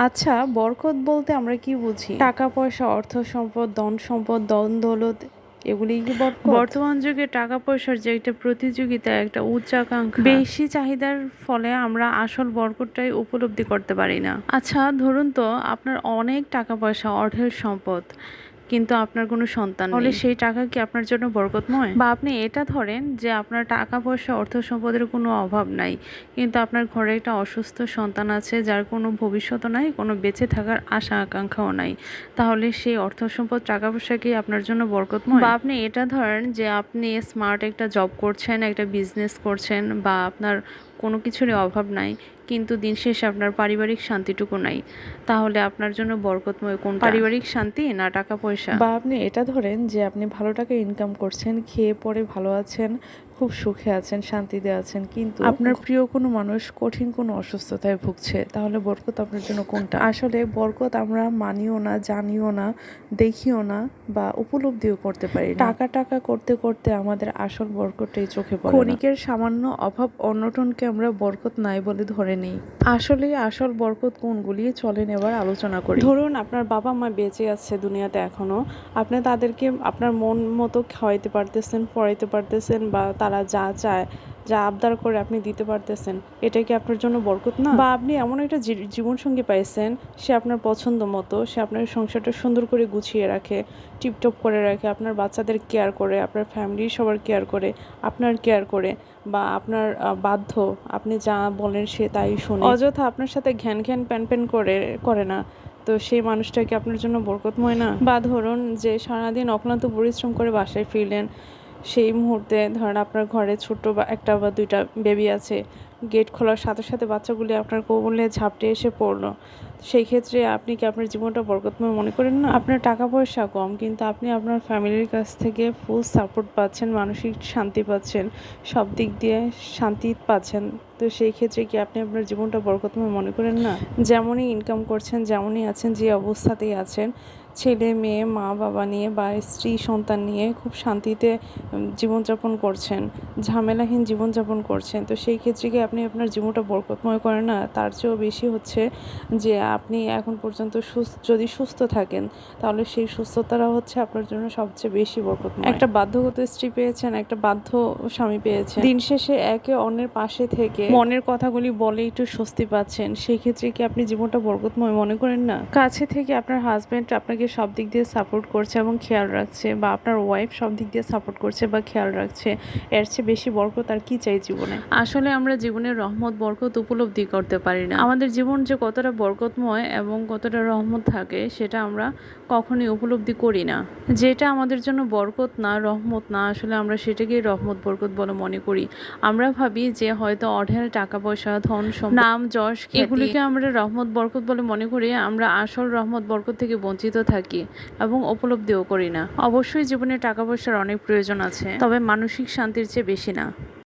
আচ্ছা, বরকত বলতে আমরা কি বুঝি? টাকা পয়সা, অর্থ সম্পদ, ধন সম্পদ, ধন দৌলত, এগুলিই কি বরকত? বর্তমান যুগে টাকা পয়সার যে একটা প্রতিযোগিতা, একটা উচ্চাকাঙ্ক্ষা, বেশি চাহিদার ফলে আমরা আসল বরকতটাই উপলব্ধি করতে পারি না। আচ্ছা, ধরুন তো আপনার অনেক টাকা পয়সা, অঢেল সম্পদ, কিন্তু আপনার কোনো সন্তান নেই, তাহলে সেই টাকা কি আপনার জন্য বরকতময়? বা আপনি এটা ধরেন যে আপনার টাকা পয়সা, অর্থ সম্পদের কোনো অভাব নাই, কিন্তু আপনার ঘরে একটা অসুস্থ সন্তান আছে যার কোনো ভবিষ্যৎও নাই, কোনো বেঁচে থাকার আশা আকাঙ্ক্ষাও নাই, তাহলে সেই অর্থ সম্পদ, টাকা পয়সা কি আপনার জন্য বরকতময়? বা আপনি এটা ধরেন যে আপনি স্মার্ট একটা জব করছেন, একটা বিজনেস করছেন, বা আপনার কোনো কিছুরই অভাব নাই, কিন্তু দিন শেষে আপনার পারিবারিক শান্তিটুকু নাই, তাহলে আপনার জন্য বরকতময় কোনটা? পারিবারিক শান্তি না টাকা পয়সা? বা আপনি এটা ধরেন যে আপনি ভালো টাকা ইনকাম করছেন, খেয়ে পরে ভালো আছেন, খুব সুখে আছেন, শান্তিতে আছেন, কিন্তু আপনার প্রিয় কোনো মানুষ কঠিন কোনো অসুস্থতায় ভুগছে, তাহলে বরকত আপনার জন্য কোনটা? আসলে বরকত আমরা মানিও না, জানিও না, দেখিও না, বা উপলব্ধিও করতে পারি না। টাকা টাকা করতে করতে আমাদের আসল বরকতটাই চোখে পড়ে না। ক্ষণিকের সামান্য অভাব অনটনকে আমরা বরকত নাই বলে ধরে নেই। আসলে আসল বরকত কোনগুলি, চলেন এবার আলোচনা করি। ধরুন আপনার বাবা মা বেঁচে আছে দুনিয়াতে এখনো, আপনি তাদেরকে আপনার মন মতো খাওয়াইতে পারতেছেন, পড়াইতে পারতেছেন, বা তারা যা চায়, যা আবদার করে আপনি দিতে পারতেছেন, এটা কি আপনার জন্য বরকত না? বা আপনি এমন একটা জীবনসঙ্গী পাইছেন, সে আপনার পছন্দ মতো, সে আপনার সংসারটা সুন্দর করে গুছিয়ে রাখে, টিপটপ করে রাখে, আপনার বাচ্চাদের কেয়ার করে, আপনার ফ্যামিলির সবার কেয়ার করে, আপনার কেয়ার করে, বা আপনার বাধ্য, আপনি যা বলেন সে তাই শোনে, অযথা আপনার সাথে ঘ্যান ঘ্যান প্যান প্যান করে না, তো সেই মানুষটা কি আপনার জন্য বরকতময় না? বা ধরুন যে সারাদিন অক্লান্ত পরিশ্রম করে বাসায় ফিরলেন, সেই মুহূর্তে ধরেন আপনার ঘরে ছোট্ট বা একটা বা দুইটা বেবি আছে, গেট খোলার সাথে সাথে বাচ্চাগুলি আপনার কোলে ঝাপটে এসে পড়লো, সেই ক্ষেত্রে আপনি কি আপনার জীবনটা বরকতময় মনে করেন না? আপনার টাকা পয়সা কম, কিন্তু আপনি আপনার ফ্যামিলির কাছ থেকে ফুল সাপোর্ট পাচ্ছেন, মানসিক শান্তি পাচ্ছেন, সব দিক দিয়ে শান্তি পাচ্ছেন, তো সেই ক্ষেত্রে কি আপনি আপনার জীবনটা বরকতময় মনে করেন না? যেমনই ইনকাম করছেন, যেমনই আছেন, যে অবস্থাতেই আছেন, ছেলে মেয়ে, মা বাবা নিয়ে বা স্ত্রী সন্তান নিয়ে খুব শান্তিতে জীবনযাপন করছেন, ঝামেলাহীন জীবনযাপন করছেন, তো সেই ক্ষেত্রে কি আপনি আপনার জীবনটা বরকতময় করেন না? তার চেয়েও বেশি হচ্ছে যে আপনি এখন পর্যন্ত যদি সুস্থ থাকেন, তাহলে সেই সুস্থতাটা হচ্ছে আপনার জন্য সবচেয়ে বেশি বরকতময়। একটা বাধ্যগত স্ত্রী পেয়েছেন, একটা বাধ্য স্বামী পেয়েছেন, দিন শেষে একে অন্যের পাশে থেকে মনের কথাগুলি বলে একটু স্বস্তি পাচ্ছেন, সেই ক্ষেত্রে কি আপনি জীবনটা বরকতময় মনে করেন না? কাছে থেকে আপনার হাজবেন্ড আপনাকে সব দিক দিয়ে সাপোর্ট করছে এবং খেয়াল রাখছে, বা আপনার ওয়াইফ সব দিক দিয়ে সাপোর্ট করছে বা খেয়াল রাখছে, এর চেয়ে বেশি বরকত আর কি চাই জীবনে? আসলে আমরা জীবনের রহমত বরকত উপলব্ধি করতে পারি না। আমাদের জীবন যে কতটা বরকতময় এবং কতটা রহমত থাকে, সেটা আমরা কখনোই উপলব্ধি করি না। যেটা আমাদের জন্য বরকত না, রহমত না, আসলে আমরা সেটাকেই রহমত বরকত বলে মনে করি। আমরা ভাবি যে হয়তো অঢেল টাকা পয়সা, ধন সম্পদ, নাম যশ, এগুলিকে আমরা রহমত বরকত বলে মনে করি, আমরা আসল রহমত বরকত থেকে বঞ্চিত থাকি এবং উপলব্ধিও করি না। অবশ্যই জীবনে টাকা পয়সার অনেক প্রয়োজন আছে, তবে মানসিক শান্তির চেয়ে বেশি না।